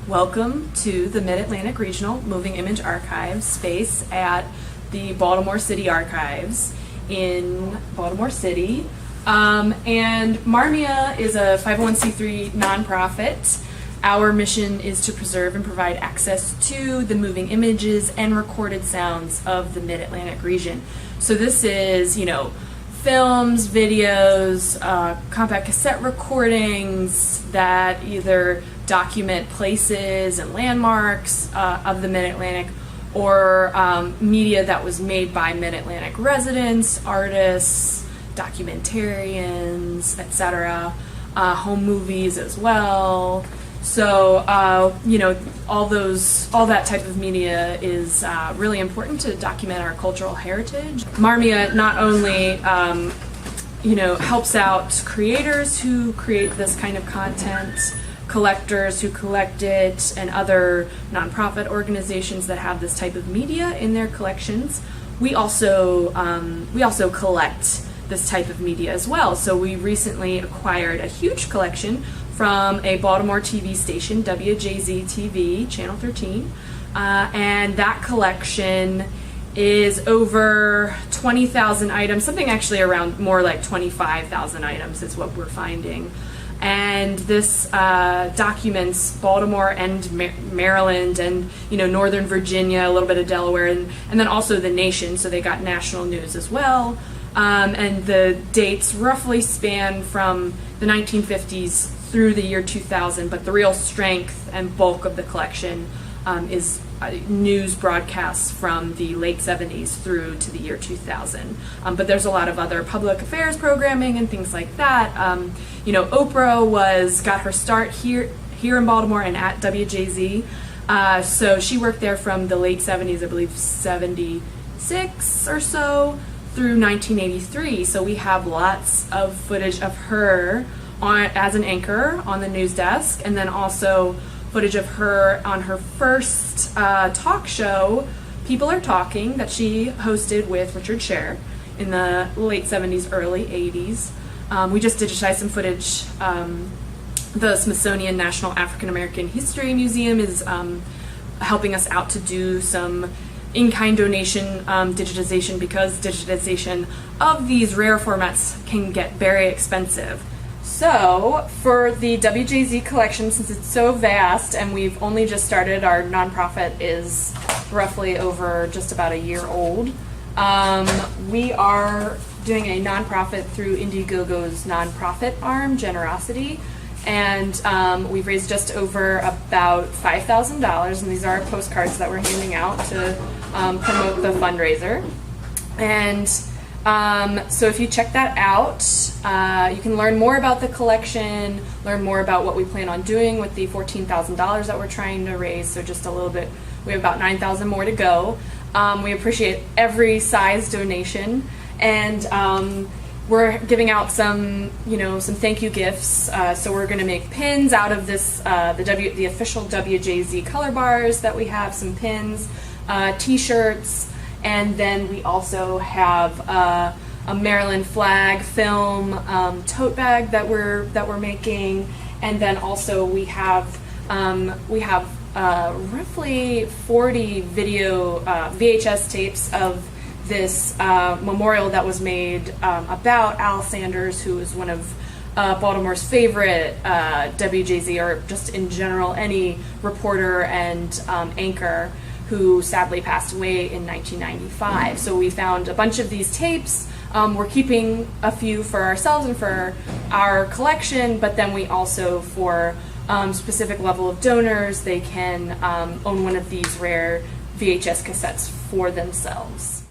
Welcome to the Mid-Atlantic Regional Moving Image Archive space at the Baltimore City Archives in Baltimore City. And MARMIA is a 501c3 nonprofit. Our mission is to preserve and provide access to the moving images and recorded sounds of the Mid-Atlantic region. So this is, films, videos, compact cassette recordings that either document places and landmarks of the Mid-Atlantic, or media that was made by Mid-Atlantic residents, artists, documentarians, etc., home movies as well. So, all that type of media is really important to document our cultural heritage. MARMIA not only, helps out creators who create this kind of content, collectors who collect it, and other nonprofit organizations that have this type of media in their collections. We also collect this type of media as well. So we recently acquired a huge collection from a Baltimore TV station, WJZ-TV, Channel 13, and that collection is over 20,000 items, something actually around more like 25,000 items is what we're finding. And this documents Baltimore and Maryland and Northern Virginia, a little bit of Delaware, and then also the nation, so they got national news as well. And the dates roughly span from the 1950s through the year 2000, but the real strength and bulk of the collection is news broadcasts from the late 70s through to the year 2000. But there's a lot of other public affairs programming and things like that. Oprah got her start here in Baltimore and at WJZ. So she worked there from the late 70s, I believe 76 or so, through 1983. So we have lots of footage of her as an anchor on the news desk, and then also footage of her on her first talk show, People Are Talking, that she hosted with Richard Scher in the late 70s, early 80s. We just digitized some footage. The Smithsonian National African American History Museum is helping us out to do some in-kind donation digitization, because digitization of these rare formats can get very expensive. So for the WJZ collection, since it's so vast and we've only just started, our nonprofit is roughly over just about a year old, we are doing a nonprofit through Indiegogo's nonprofit arm, Generosity, and we've raised just over about $5,000, and these are postcards that we're handing out to promote the fundraiser. And so if you check that out, you can learn more about the collection, learn more about what we plan on doing with the $14,000 that we're trying to raise. So just a little bit, we have about 9,000 more to go. We appreciate every size donation, and we're giving out some thank you gifts. So we're going to make pins out of this, the official WJZ color bars that we have, some pins, t-shirts. And then we also have a Maryland flag film tote bag that we're making, and then also we have roughly 40 video VHS tapes of this memorial that was made about Al Sanders, who is one of Baltimore's favorite WJZ, or just in general any reporter and anchor, who sadly passed away in 1995. So we found a bunch of these tapes. We're keeping a few for ourselves and for our collection, but then we also, for specific level of donors, they can own one of these rare VHS cassettes for themselves.